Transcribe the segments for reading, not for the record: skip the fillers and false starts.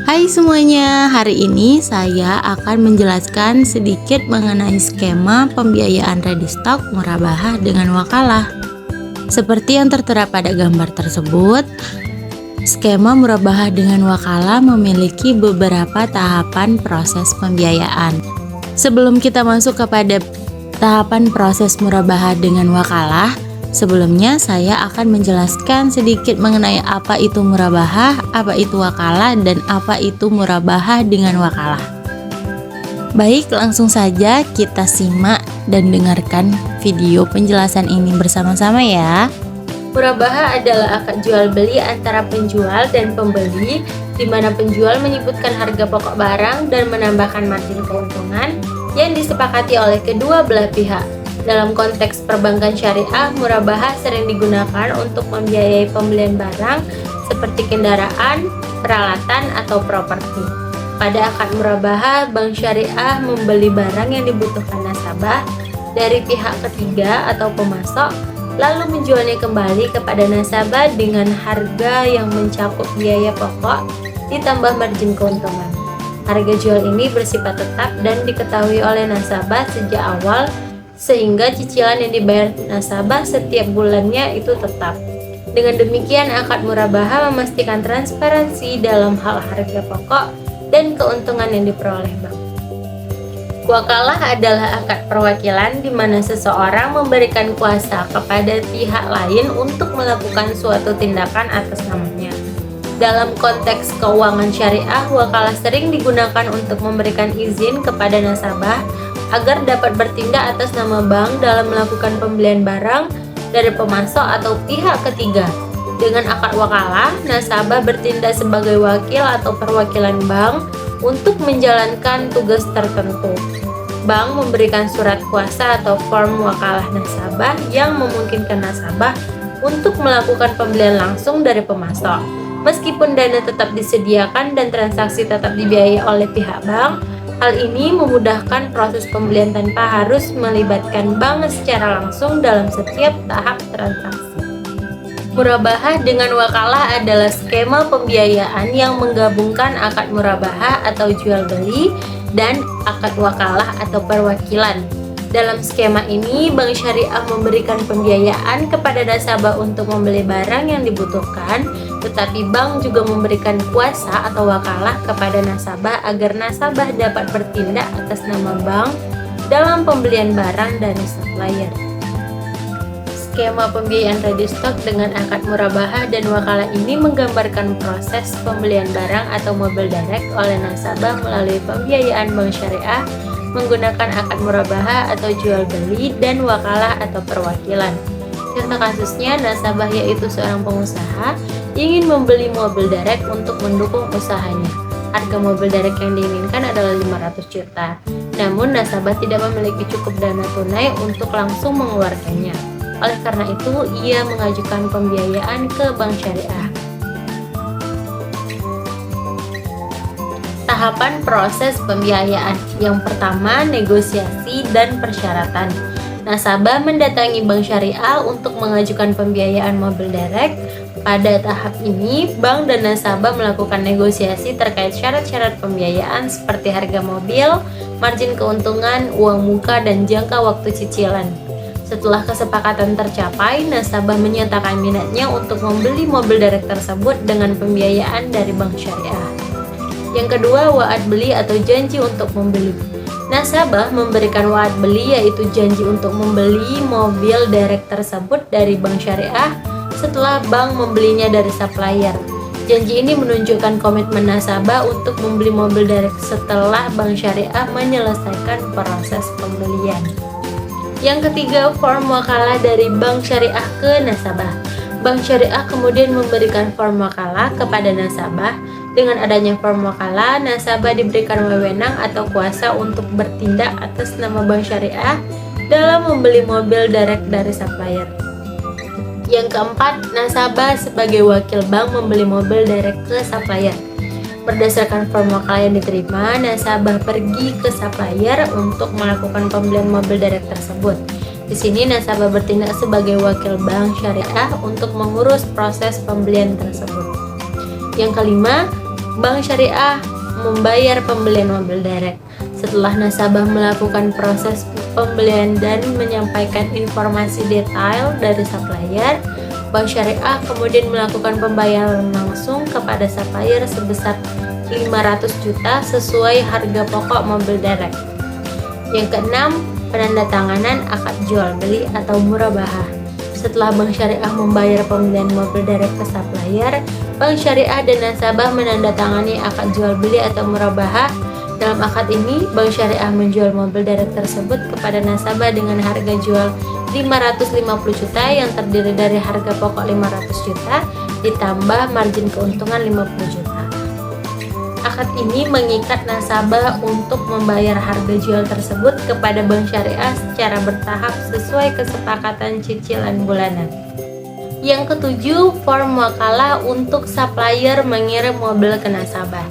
Hai semuanya, hari ini saya akan menjelaskan sedikit mengenai skema pembiayaan ready stock murabahah dengan wakalah. Seperti yang tertera pada gambar tersebut, skema murabahah dengan wakalah memiliki beberapa tahapan proses pembiayaan. Sebelum kita masuk kepada tahapan proses murabahah dengan wakalah, sebelumnya saya akan menjelaskan sedikit mengenai apa itu murabahah, apa itu wakalah, dan apa itu murabahah dengan wakalah. Baik, langsung saja kita simak dan dengarkan video penjelasan ini bersama-sama ya. Murabahah adalah akad jual beli antara penjual dan pembeli, di mana penjual menyebutkan harga pokok barang dan menambahkan margin keuntungan yang disepakati oleh kedua belah pihak. Dalam konteks perbankan syariah, murabahah sering digunakan untuk membiayai pembelian barang seperti kendaraan, peralatan, atau properti. Pada akad murabahah, bank syariah membeli barang yang dibutuhkan nasabah dari pihak ketiga atau pemasok, lalu menjualnya kembali kepada nasabah dengan harga yang mencakup biaya pokok ditambah margin keuntungan. Harga jual ini bersifat tetap dan diketahui oleh nasabah sejak awal, sehingga cicilan yang dibayar nasabah setiap bulannya itu tetap. Dengan demikian, akad murabahah memastikan transparansi dalam hal harga pokok dan keuntungan yang diperoleh bank. Wakalah adalah akad perwakilan di mana seseorang memberikan kuasa kepada pihak lain untuk melakukan suatu tindakan atas namanya. Dalam konteks keuangan syariah, wakalah sering digunakan untuk memberikan izin kepada nasabah agar dapat bertindak atas nama bank dalam melakukan pembelian barang dari pemasok atau pihak ketiga. Dengan akad wakalah, nasabah bertindak sebagai wakil atau perwakilan bank untuk menjalankan tugas tertentu. Bank memberikan surat kuasa atau form wakalah nasabah yang memungkinkan nasabah untuk melakukan pembelian langsung dari pemasok. Meskipun dana tetap disediakan dan transaksi tetap dibiayai oleh pihak bank, hal ini memudahkan proses pembelian tanpa harus melibatkan bank secara langsung dalam setiap tahap transaksi. Murabahah dengan wakalah adalah skema pembiayaan yang menggabungkan akad murabahah atau jual beli dan akad wakalah atau perwakilan. Dalam skema ini, bank syariah memberikan pembiayaan kepada nasabah untuk membeli barang yang dibutuhkan, tetapi bank juga memberikan kuasa atau wakalah kepada nasabah agar nasabah dapat bertindak atas nama bank dalam pembelian barang dari supplier. Skema pembiayaan ready stock dengan akad murabahah dan wakalah ini menggambarkan proses pembelian barang atau mobil direct oleh nasabah melalui pembiayaan bank syariah menggunakan akad murabahah atau jual beli dan wakalah atau perwakilan. Contoh kasusnya, nasabah yaitu seorang pengusaha ingin membeli mobil direct untuk mendukung usahanya. Harga mobil direct yang diinginkan adalah 500 juta. Namun nasabah tidak memiliki cukup dana tunai untuk langsung mengeluarkannya. Oleh karena itu, ia mengajukan pembiayaan ke bank syariah. Tahapan proses pembiayaan. Yang pertama, negosiasi dan persyaratan. Nasabah mendatangi bank syariah untuk mengajukan pembiayaan mobil direct. Pada tahap ini, bank dan nasabah melakukan negosiasi terkait syarat-syarat pembiayaan seperti harga mobil, margin keuntungan, uang muka, dan jangka waktu cicilan. Setelah kesepakatan tercapai, nasabah menyatakan minatnya untuk membeli mobil direct tersebut dengan pembiayaan dari bank syariah. Yang kedua, wa'ad beli atau janji untuk membeli. Nasabah memberikan wa'ad beli, yaitu janji untuk membeli mobil direct tersebut dari bank syariah setelah bank membelinya dari supplier. Janji ini menunjukkan komitmen nasabah untuk membeli mobil direct setelah bank syariah menyelesaikan proses pembelian. Yang ketiga, form wakalah dari bank syariah ke nasabah. Bank syariah kemudian memberikan form wakalah kepada nasabah. Dengan adanya form wakalah, nasabah diberikan wewenang atau kuasa untuk bertindak atas nama bank syariah dalam membeli mobil direct dari supplier. Yang keempat, nasabah sebagai wakil bank membeli mobil direct ke supplier. Berdasarkan form wakalah yang diterima, nasabah pergi ke supplier untuk melakukan pembelian mobil direct tersebut. Di sini nasabah bertindak sebagai wakil bank syariah untuk mengurus proses pembelian tersebut. Yang kelima, Bank Syariah membayar pembelian mobil direct. Setelah nasabah melakukan proses pembelian dan menyampaikan informasi detail dari supplier, Bank Syariah kemudian melakukan pembayaran langsung kepada supplier sebesar 500 juta sesuai harga pokok mobil direct. Yang keenam, penandatanganan akad jual beli atau murabahah. Setelah Bank Syariah membayar pembelian mobil direct ke supplier, Bank Syariah dan nasabah menandatangani akad jual beli atau murabahah. Dalam akad ini, Bank Syariah menjual mobil direct tersebut kepada nasabah dengan harga jual 550 juta yang terdiri dari harga pokok 500 juta ditambah margin keuntungan 50 juta. Akad ini mengikat nasabah untuk membayar harga jual tersebut kepada Bank Syariah secara bertahap sesuai kesepakatan cicilan bulanan. Yang ketujuh, form wakalah untuk supplier mengirim mobil ke nasabah.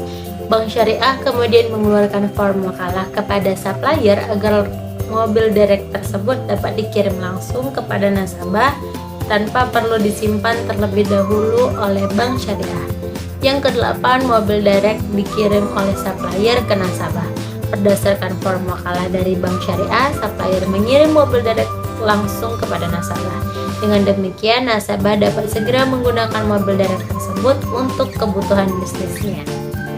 Bank Syariah kemudian mengeluarkan form wakalah kepada supplier agar mobil direct tersebut dapat dikirim langsung kepada nasabah tanpa perlu disimpan terlebih dahulu oleh Bank Syariah. Yang kedelapan, mobil direct dikirim oleh supplier ke nasabah. Berdasarkan form wakalah dari Bank Syariah, supplier mengirim mobil direct langsung kepada nasabah. Dengan demikian, nasabah dapat segera menggunakan mobil direct tersebut untuk kebutuhan bisnisnya.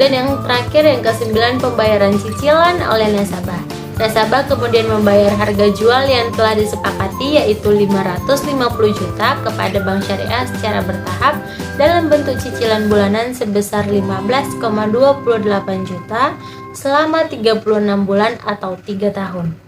Dan yang terakhir, yang ke-9, pembayaran cicilan oleh nasabah. Nasabah kemudian membayar harga jual yang telah disepakati yaitu 550 juta kepada Bank Syariah secara bertahap dalam bentuk cicilan bulanan sebesar 15,28 juta selama 36 bulan atau 3 tahun.